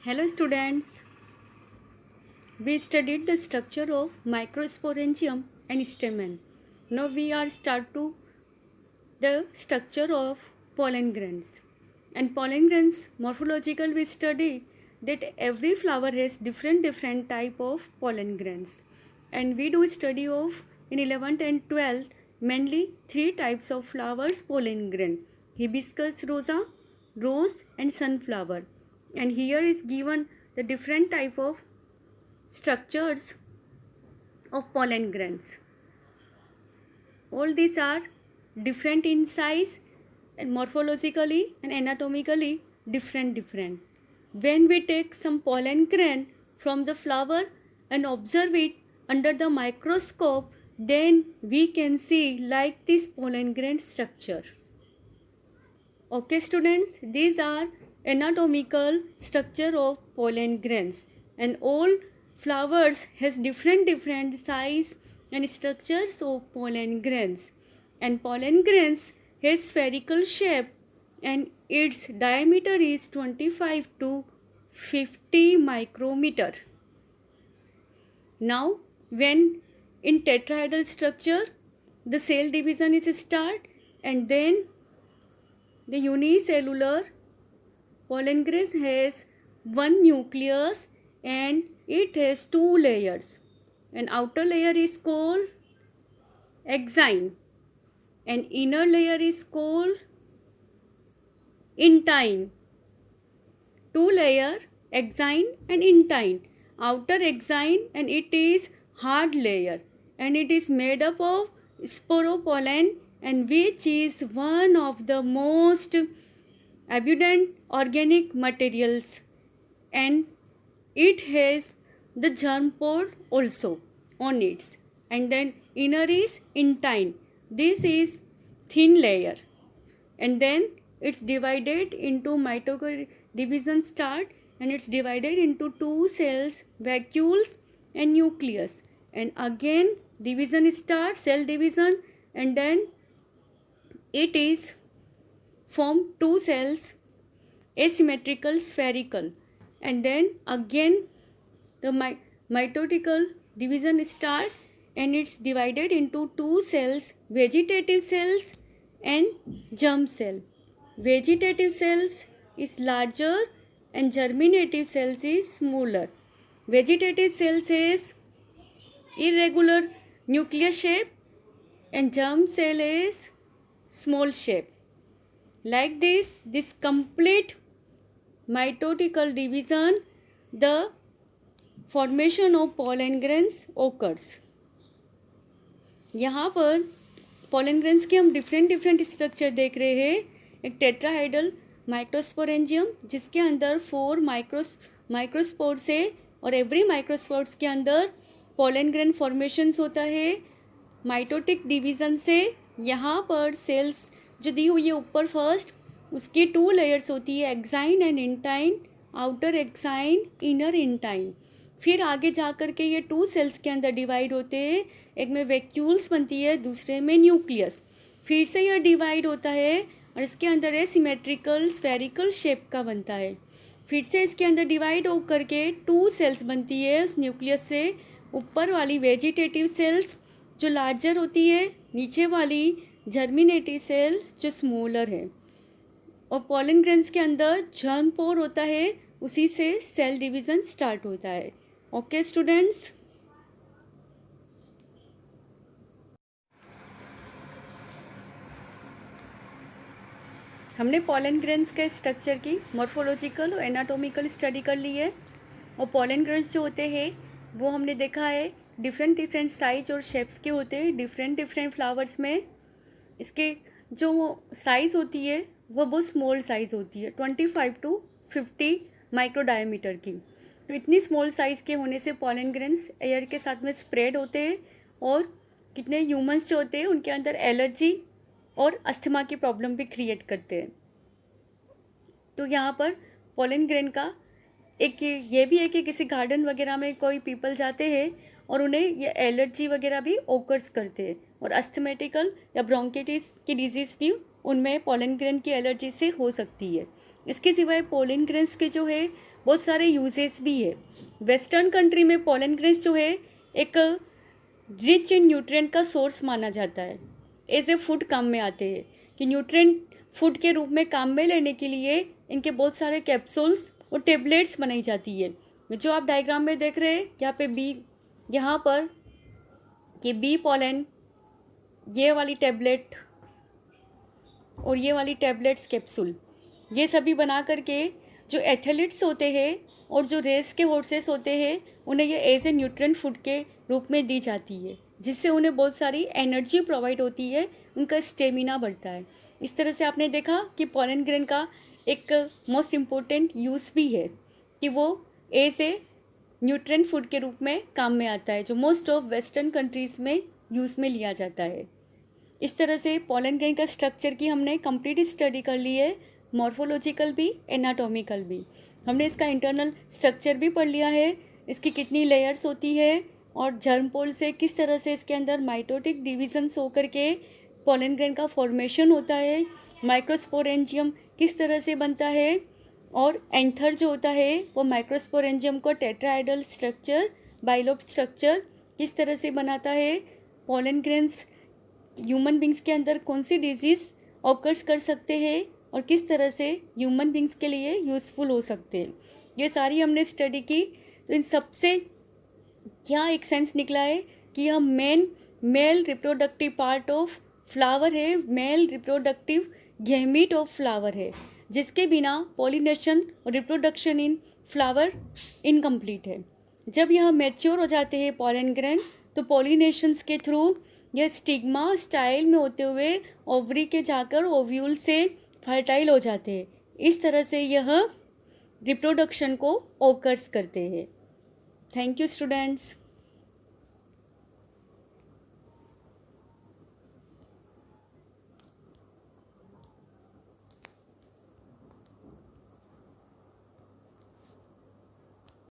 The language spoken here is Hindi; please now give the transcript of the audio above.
Hello students, we studied the structure of microsporangium and stamen. Now we are start to the structure of pollen grains. And pollen grains morphological we study that every flower has different type of pollen grains. And we do study of in 11th and 12th mainly three types of flowers pollen grain: hibiscus rosa, rose and sunflower. And here is given the different type of structures of pollen grains. All these are different in size and morphologically and anatomically different. When we take some pollen grain from the flower and observe it under the microscope, then we can see like this pollen grain structure. Okay students, these are anatomical structure of pollen grains, and all flowers has different size and structures of pollen grains, and pollen grains has spherical shape and its diameter is 25 to 50 micrometer. Now when in tetrahedral structure the cell division is start, and then the unicellular pollen grain has one nucleus and it has two layers. An outer layer is called exine and inner layer is called intine. Two layer, exine and intine. Outer exine and it is hard layer and it is made up of sporopollen, and which is one of the most abundant organic materials, and it has the germ pore also on it. And then inner is intine. This is thin layer, and then it's divided into mitochondrial division start, and it's divided into two cells, vacuoles and nucleus, and again division starts, cell division, and then it is form two cells, asymmetrical spherical, and then again the mitotical division start, and it's divided into two cells, vegetative cells and germ cell. Vegetative cells is larger and germinative cells is smaller. Vegetative cells is irregular nuclear shape and germ cell is small shape. Like this complete mitotical division, the formation of pollen grains occurs. यहाँ पर pollen grains के हम different स्ट्रक्चर देख रहे हैं. एक टेट्राहेड्रल माइक्रोस्पोरेंजियम जिसके अंदर 4 माइक्रोस्पोर्स है, और एवरी माइक्रोस्पोर्स के अंदर pollen grain फॉर्मेशंस होता है. माइटोटिक डिवीज़न से यहाँ पर सेल्स जो दी हुई है ऊपर फर्स्ट, उसकी 2 लेयर्स होती है, exine and intine, outer exine inner intine. फिर आगे जा कर के ये 2 सेल्स के अंदर डिवाइड होते हैं, एक में वैक्यूल्स बनती है, दूसरे में न्यूक्लियस. फिर से यह डिवाइड होता है और इसके अंदर है सिमेट्रिकल स्फेरिकल शेप का बनता है. फिर से इसके अंदर डिवाइड हो करके 2 सेल्स बनती है उस न्यूक्लियस से. ऊपर वाली वेजिटेटिव सेल्स जो लार्जर होती है, नीचे वाली जर्मिनेटिव सेल जो स्मॉलर है, और पोलन ग्रेन्स के अंदर जर्म पोर होता है, उसी से सेल डिवीज़न स्टार्ट होता है. ओके स्टूडेंट्स, हमने पोलन ग्रेन्स के स्ट्रक्चर की मॉर्फोलॉजिकल और एनाटॉमिकल स्टडी कर ली है. और पोलन ग्रेन्स जो होते हैं वो हमने देखा है डिफरेंट साइज और शेप्स के होते हैं डिफरेंट फ्लावर्स में. इसके जो साइज़ होती है वो बहुत स्मॉल साइज़ होती है, 25 to 50 माइक्रो डायमीटर की. तो इतनी स्मॉल साइज़ के होने से पोलन ग्रेन्स एयर के साथ में स्प्रेड होते हैं, और कितने ह्यूमंस जो होते हैं उनके अंदर एलर्जी और अस्थमा की प्रॉब्लम भी क्रिएट करते हैं. तो यहाँ पर पोलन ग्रेन का एक ये भी है कि किसी गार्डन वगैरह में कोई पीपल जाते हैं और उन्हें ये एलर्जी वगैरह भी ओकर्स करते हैं, और अस्थमेटिकल या ब्रोंकाइटिस की डिजीज़ भी उनमें पोलन ग्रेन की एलर्जी से हो सकती है. इसके सिवाय पोलन ग्रेन्स के जो है बहुत सारे यूजेस भी है। वेस्टर्न कंट्री में पोलन ग्रेन्स जो है एक रिच इन न्यूट्रिएंट का सोर्स माना जाता है। एज ए फूड काम में आते हैं कि न्यूट्रिएंट फूड के रूप में काम में लेने के लिए इनके बहुत सारे कैप्सूल्स और टेबलेट्स बनाई जाती है। जो आप डायग्राम में देख रहे हैं यहाँ पे बी, यहाँ पर ये बी पोलन, ये वाली टैबलेट और ये वाली टैबलेट्स कैप्सूल, ये सभी बना करके जो एथलीट्स होते हैं और जो रेस के हॉर्सेस होते हैं उन्हें ये एज ए न्यूट्रिएंट फूड के रूप में दी जाती है, जिससे उन्हें बहुत सारी एनर्जी प्रोवाइड होती है, उनका स्टेमिना बढ़ता है। इस तरह से आपने देखा कि पोलन ग्रेन का एक मोस्ट इम्पोर्टेंट यूज़ भी है कि वो एज ए न्यूट्रिएंट फूड के रूप में काम में आता है, जो मोस्ट ऑफ वेस्टर्न कंट्रीज़ में यूज़ में लिया जाता है। इस तरह से पोलन ग्रेन का स्ट्रक्चर की हमने कंप्लीट स्टडी कर ली है, मॉर्फोलॉजिकल भी, एनाटॉमिकल भी। हमने इसका इंटरनल स्ट्रक्चर भी पढ़ लिया है, इसकी कितनी लेयर्स होती है और जर्म पोल से किस तरह से इसके अंदर माइटोटिक डिविजन्स होकर के पोलन ग्रेन का फॉर्मेशन होता है, माइक्रोस्पोरेंजियम किस तरह से बनता है, और एंथर जो होता है वो माइक्रोस्पोरेंजियम को टेट्राहेड्रल स्ट्रक्चर, बाइलोब स्ट्रक्चर किस तरह से बनाता है, पोलन ग्रेन्स ह्यूमन बींग्स के अंदर कौन सी डिजीज़ ऑकर्स कर सकते हैं और किस तरह से ह्यूमन बींग्स के लिए यूज़फुल हो सकते हैं, ये सारी हमने स्टडी की। तो इन सबसे क्या एक सेंस निकला है कि यह male reproductive part of flower है, male reproductive gamete of flower है, जिसके बिना पॉलिनेशन और रिप्रोडक्शन इन फ्लावर इनकम्प्लीट है। जब यह मैच्योर हो जाते हैं पोलन ग्रेन, तो पॉलिनेशंस के थ्रू यह स्टिग्मा स्टाइल में होते हुए ओवरी के जाकर ओव्यूल से फर्टाइल हो जाते हैं। इस तरह से यह रिप्रोडक्शन को ओकर्स करते हैं। Thank you students.